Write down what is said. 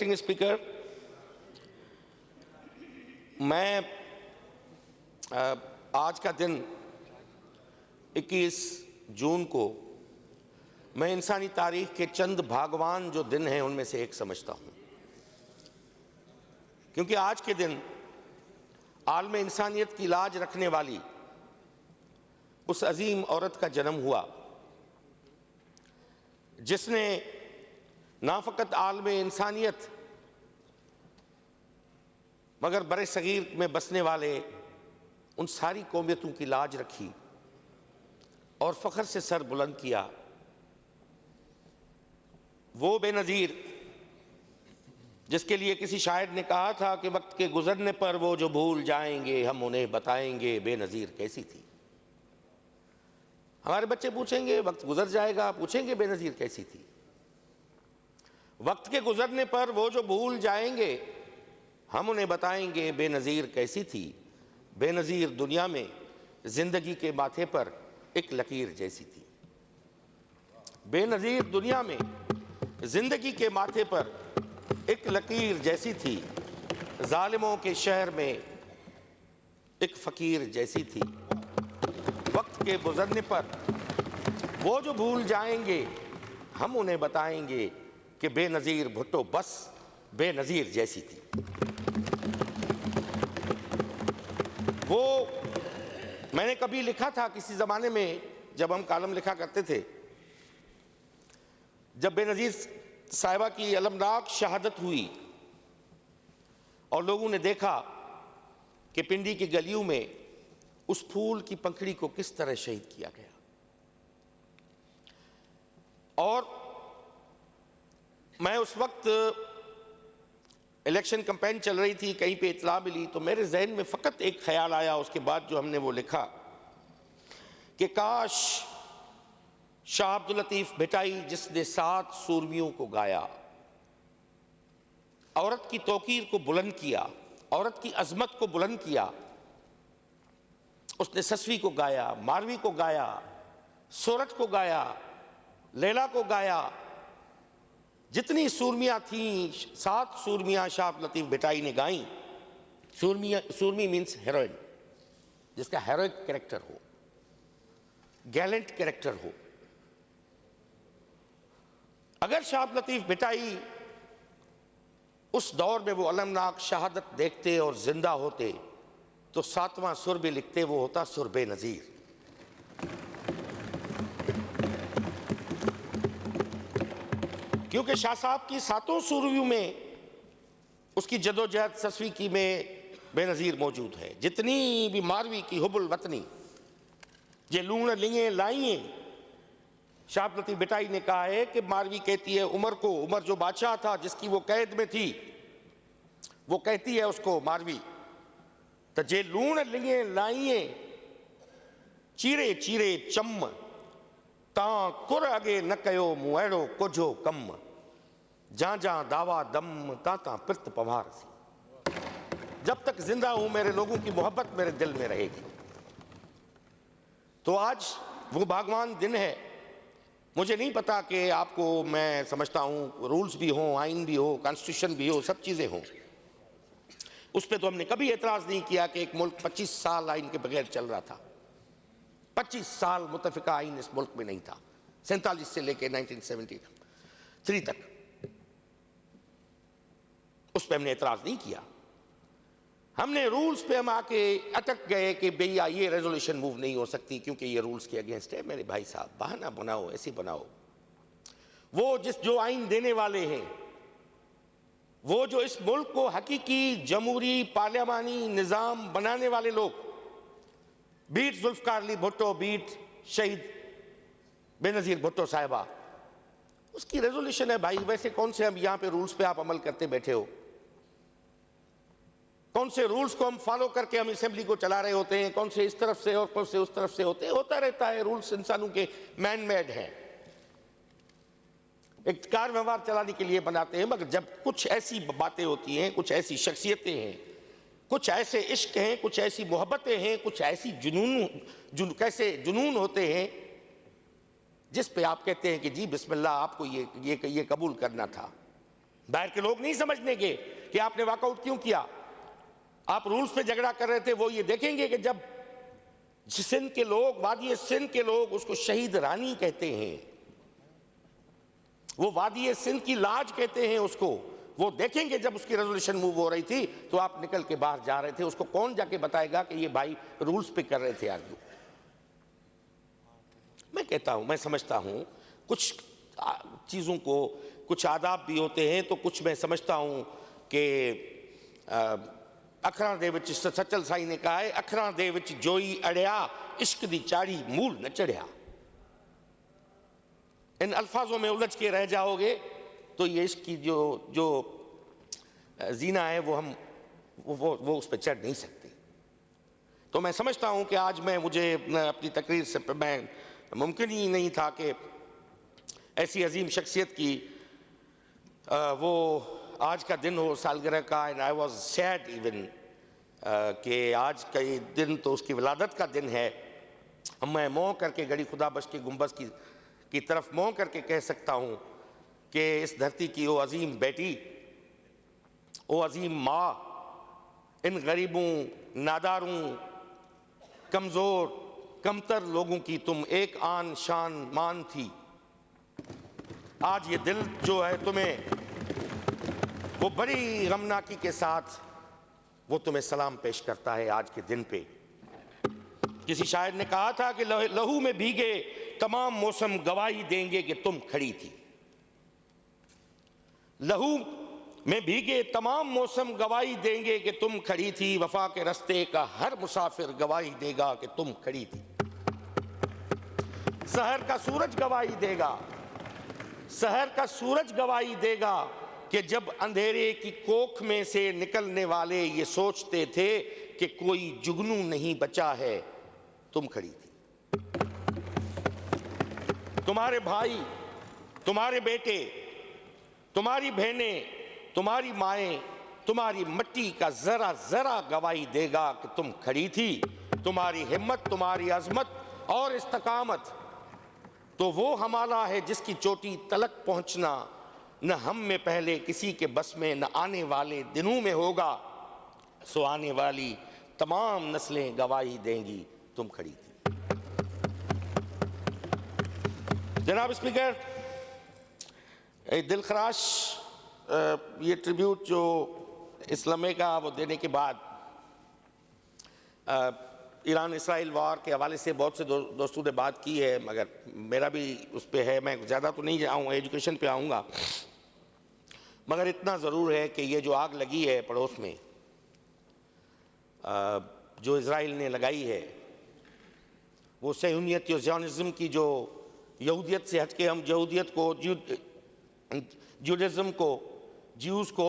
Speaker, मैं आज का दिन 21 जून को मैं इंसानी तारीख के चंद भाग्यवान जो दिन हैं उनमें से एक समझता हूं, क्योंकि आज के दिन आलम इंसानियत की लाज रखने वाली उस अजीम औरत का जन्म हुआ जिसने ना फ़कत आलम इंसानियत मगर बरे सगीर में बसने वाले उन सारी कौमियतों की लाज रखी और फ़ख्र से सर बुलंद किया। वो बेनज़ीर जिसके लिए किसी शायर ने कहा था कि वक्त के गुजरने पर वो जो भूल जाएंगे हम उन्हें बताएंगे बेनज़ीर कैसी थी। हमारे बच्चे पूछेंगे, वक्त गुजर जाएगा, पूछेंगे बेनज़ीर कैसी थी। वक्त के गुजरने पर वो जो भूल जाएंगे हम उन्हें बताएंगे बेनज़ीर कैसी थी। बेनज़ीर दुनिया में जिंदगी के माथे पर एक लकीर जैसी थी। बेनज़ीर दुनिया में जिंदगी के माथे पर एक लकीर जैसी थी। जालिमों के शहर में एक फ़कीर जैसी थी। वक्त के गुजरने पर वो जो भूल जाएंगे हम उन्हें बताएंगे कि बेनज़ीर भुट्टो बस बेनज़ीर जैसी थी। वो मैंने कभी लिखा था किसी ज़माने में जब हम कालम लिखा करते थे, जब बेनज़ीर साहिबा की अलमनाक शहादत हुई और लोगों ने देखा कि पिंडी की गलियों में उस फूल की पंखड़ी को किस तरह शहीद किया गया, और मैं उस वक्त इलेक्शन कैंपेन चल रही थी, कहीं पे इत्तला मिली तो मेरे जहन में फ़कत एक ख्याल आया उसके बाद जो हमने वो लिखा कि काश शाह अब्दुल लतीफ़ भिटाई जिसने 7 सूरमियों को गाया, औरत की तौकीर को बुलंद किया, औरत की अजमत को बुलंद किया, उसने ससवी को गाया, मारवी को गाया, सोरठ को गाया, लैला को गाया, जितनी सूरमियाँ थीं 7 सूरमियाँ शाह अब्दुल लतीफ़ भिटाई ने गाई। सूरमी मीन्स हेरोइन, जिसका हेरोइक कैरेक्टर हो, गैलेंट कैरेक्टर हो। अगर शाह अब्दुल लतीफ़ भिटाई उस दौर में वो अलमनाक शहादत देखते और जिंदा होते तो 7वां सुर भी लिखते, वो होता सुर बेनज़ीर। क्योंकि शाह साहब की 7 सूरमियों में उसकी जदोजहद ससवी की में बेनज़ीर मौजूद है। जितनी भी मारवी की हुबुल वतनी जे लूण लिये लाइए, शाह अब्दुल लतीफ़ भिटाई ने कहा है कि मारवी कहती है उमर को, उमर जो बादशाह था जिसकी वो कैद में थी, वो कहती है उसको मारवी तो जे लूण लिये लाइए चीरे चीरे चम तां कुर अगे न कयो मूं अहिड़ो कुझो कम, जा जा दावा दम तां तां पिर्त पवार सी। जब तक जिंदा हूं मेरे लोगों की मोहब्बत मेरे दिल में रहेगी। तो आज वो भगवान दिन है। मुझे नहीं पता कि आपको, मैं समझता हूं रूल्स भी हों, आइन भी हो, कॉन्स्टिट्यूशन भी हो, सब चीज़ें हों, उस पर तो हमने कभी एतराज़ नहीं किया कि एक मुल्क 25 साल आइन के बगैर चल रहा था। 25 साल मुतफ़िका आइन इस मुल्क में नहीं था, 47 से लेकर 1973 तक। उस पर हमने एतराज़ नहीं किया। हमने रूल्स पे हम आके अटक गए कि भैया ये रेजोल्यूशन मूव नहीं हो सकती क्योंकि ये रूल्स के अगेंस्ट है। मेरे भाई साहब, बहाना बनाओ, ऐसे बनाओ। वो जो आइन देने वाले हैं, वो जो इस मुल्क को हकीकी जमहूरी पार्लियामानी निज़ाम बनाने वाले लोग, बीट जुल्फ़िकार अली भुट्टो, बीट शहीद बेनज़ीर भुट्टो साहिबा, उसकी रेजोल्यूशन है भाई। वैसे कौन से हम यहाँ पे रूल्स पे आप अमल करते बैठे हो? कौन से रूल्स को हम फॉलो करके हम असेंबली को चला रहे होते हैं? कौन से इस तरफ से और कौन से उस तरफ से होता रहता है। रूल्स इंसानों के मैन मेड हैं, एक कार व्यवहार चलाने के लिए बनाते हैं। मगर जब कुछ ऐसी बातें होती हैं, कुछ ऐसी शख्सियतें हैं, कुछ ऐसे इश्क हैं, कुछ ऐसी मोहब्बतें हैं, कुछ ऐसी कैसे जुनून होते हैं जिस पे आप कहते हैं कि जी बिस्मिल्लाह, आपको ये कबूल करना था। बाहर के लोग नहीं समझने के कि आपने वॉकआउट क्यों किया, आप रूल्स पे झगड़ा कर रहे थे। वो ये देखेंगे कि जब सिंध के लोग, वादी सिंध के लोग उसको शहीद रानी कहते हैं, वो वादी सिंध की लाज कहते हैं उसको, वो देखेंगे जब उसकी रेजोल्यूशन मूव हो रही थी तो आप निकल के बाहर जा रहे थे। उसको कौन जाके बताएगा कि ये भाई रूल्स पे कर रहे थे आर्ग्यू। मैं कहता हूं, मैं समझता हूं कुछ चीजों को, कुछ आदाब भी होते हैं, तो कुछ मैं समझता हूं कि अखरां दे विच सचल साईं ने कहा है, अखरां दे विच जोई अड़िया इश्क दी चाड़ी मूल न चढ़िया। इन अल्फाजों में उलझ के रह जाओगे तो ये इश्क की जो जीना है वो हम वो उस पर चढ़ नहीं सकते। तो मैं समझता हूं कि आज मुझे अपनी तकरीर से मैं मुमकिन ही नहीं था कि ऐसी अजीम शख्सियत की वो आज का दिन हो सालगिरह का। And I was sad even कि आज का ये दिन तो उसकी विलादत का दिन है। मैं मोह करके गड़ी खुदा बख्श के गुंबज की तरफ मोह करके कह सकता हूँ कि इस धरती की वो अजीम बेटी, वो अजीम माँ, इन गरीबों, नादारों, कमज़ोर, कमतर लोगों की तुम एक आन शान मान थी। आज ये दिल जो है तुम्हें वो बड़ी गमनाकी के साथ वो तुम्हें सलाम पेश करता है आज के दिन पे। किसी शायर ने कहा था कि लहू में भीगे तमाम मौसम गवाही देंगे कि तुम खड़ी थी। लहू में भीगे तमाम मौसम गवाही देंगे कि तुम खड़ी थी। वफा के रास्ते का हर मुसाफिर गवाही देगा कि तुम खड़ी थी। शहर का सूरज गवाही देगा, शहर का सूरज गवाही देगा कि जब अंधेरे की कोख में से निकलने वाले ये सोचते थे कि कोई जुगनू नहीं बचा है, तुम खड़ी थी। तुम्हारे भाई, तुम्हारे बेटे, तुम्हारी बहनें, तुम्हारी माएं, तुम्हारी मिट्टी का जरा जरा गवाही देगा कि तुम खड़ी थी। तुम्हारी हिम्मत, तुम्हारी अजमत और इस्तकामत तो वो हमारा है जिसकी चोटी तलक पहुंचना न हम में पहले किसी के बस में, न आने वाले दिनों में होगा। सो आने वाली तमाम नस्लें गवाही देंगी तुम खड़ी थी। जनाब स्पीकर, दिलखराश ये ट्रिब्यूट जो इस्लामी का वो देने के बाद ईरान इसराइल वार के हवाले से बहुत से दोस्तों ने बात की है, मगर मेरा भी उस पर है। मैं ज़्यादा तो नहीं जाऊँगा, एजुकेशन पे आऊँगा, मगर इतना ज़रूर है कि ये जो आग लगी है पड़ोस में, जो इज़राइल ने लगाई है, वो सहूनियत या ज़ियोनिज़्म की जो यहूदियत से हट के हम यहूदियत को, जूडिज़्म को, ज्यूज़ को